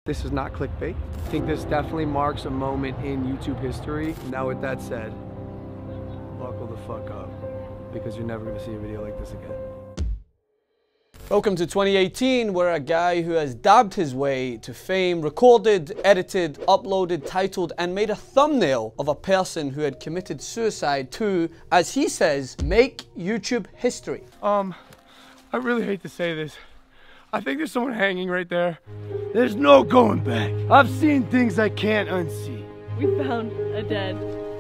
This is not clickbait. I think this definitely marks a moment in YouTube history. Now with that said, buckle the fuck up, because you're never gonna see a video like this again. Welcome to 2018, where a guy who has dabbed his way to fame recorded, edited, uploaded, titled, and made a thumbnail of a person who had committed suicide to, as he says, make YouTube history. I really hate to say this. I think there's someone hanging right there. There's no going back. I've seen things I can't unsee. We found a dead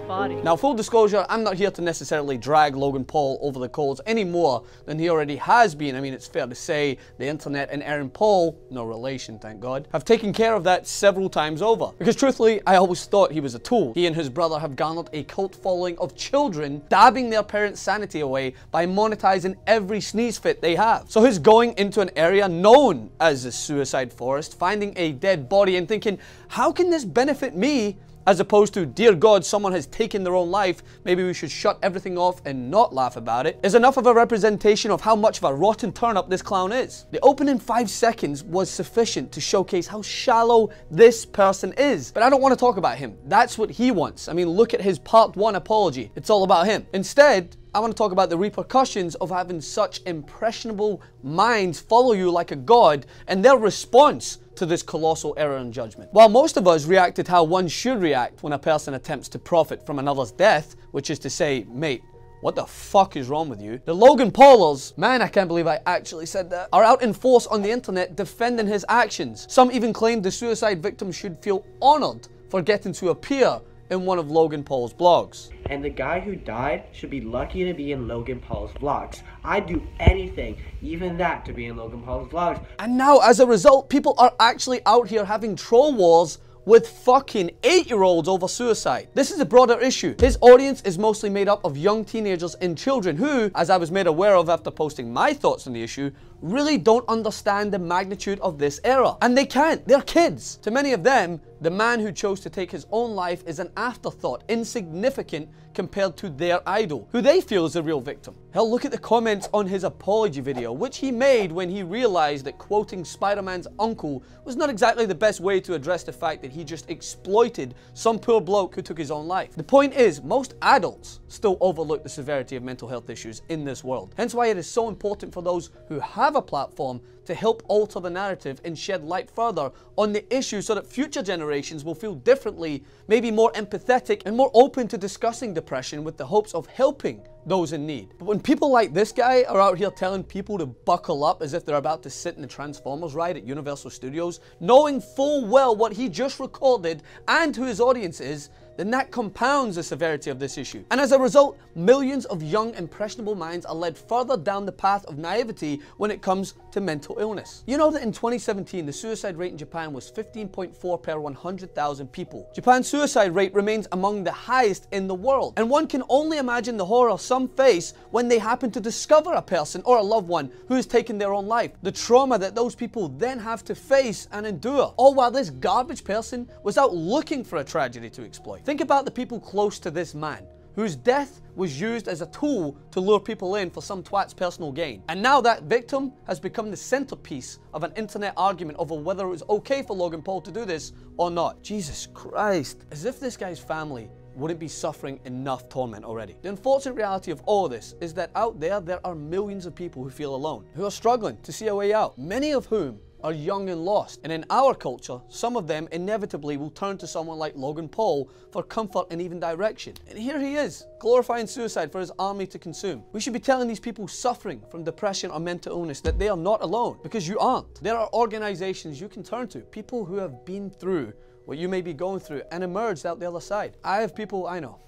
body. Now, full disclosure, I'm not here to necessarily drag Logan Paul over the coals any more than he already has been. I mean, it's fair to say the internet and Aaron Paul, no relation, thank God, have taken care of that several times over. Because truthfully, I always thought he was a tool. He and his brother have garnered a cult following of children dabbing their parents' sanity away by monetizing every sneeze fit they have. So his going into an area known as the suicide forest, finding a dead body and thinking, how can this benefit me? As opposed to, dear God, someone has taken their own life, maybe we should shut everything off and not laugh about it, is enough of a representation of how much of a rotten turnip this clown is. The opening 5 seconds was sufficient to showcase how shallow this person is. But I don't want to talk about him. That's what he wants. I mean, look at his part 1 apology. It's all about him. Instead, I want to talk about the repercussions of having such impressionable minds follow you like a god and their response to this colossal error in judgment. While most of us reacted how one should react when a person attempts to profit from another's death, which is to say, mate, what the fuck is wrong with you? The Logan Paulers, man, I can't believe I actually said that, are out in force on the internet defending his actions. Some even claimed the suicide victim should feel honored for getting to appear in one of Logan Paul's blogs. And the guy who died should be lucky to be in Logan Paul's vlogs. I'd do anything, even that, to be in Logan Paul's vlogs. And now, as a result, people are actually out here having troll wars with fucking 8-year-olds over suicide. This is a broader issue. His audience is mostly made up of young teenagers and children who, as I was made aware of after posting my thoughts on the issue, really don't understand the magnitude of this error. And they can't. They're kids. To many of them, the man who chose to take his own life is an afterthought, insignificant compared to their idol, who they feel is the real victim. Hell, look at the comments on his apology video, which he made when he realized that quoting Spider-Man's uncle was not exactly the best way to address the fact that he just exploited some poor bloke who took his own life. The point is, most adults still overlook the severity of mental health issues in this world. Hence why it is so important for those who have a platform to help alter the narrative and shed light further on the issue so that future generations will feel differently, maybe more empathetic and more open to discussing depression with the hopes of helping those in need. But when people like this guy are out here telling people to buckle up as if they're about to sit in the Transformers ride at Universal Studios, knowing full well what he just recorded and who his audience is, then that compounds the severity of this issue. And as a result, millions of young, impressionable minds are led further down the path of naivety when it comes to mental illness. You know that in 2017, the suicide rate in Japan was 15.4 per 100,000 people. Japan's suicide rate remains among the highest in the world. And one can only imagine the horror some face when they happen to discover a person or a loved one who has taken their own life. The trauma that those people then have to face and endure. All while this garbage person was out looking for a tragedy to exploit. Think about the people close to this man, whose death was used as a tool to lure people in for some twat's personal gain. And now that victim has become the centerpiece of an internet argument over whether it was okay for Logan Paul to do this or not. Jesus Christ. As if this guy's family wouldn't be suffering enough torment already. The unfortunate reality of all of this is that out there are millions of people who feel alone, who are struggling to see a way out, many of whom are young and lost. And in our culture, some of them inevitably will turn to someone like Logan Paul for comfort and even direction. And here he is, glorifying suicide for his army to consume. We should be telling these people suffering from depression or mental illness that they are not alone, because you aren't. There are organizations you can turn to, people who have been through what you may be going through and emerged out the other side. I have people I know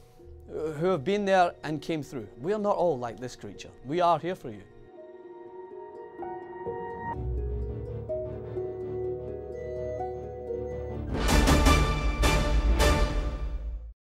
who have been there and came through. We are not all like this creature. We are here for you.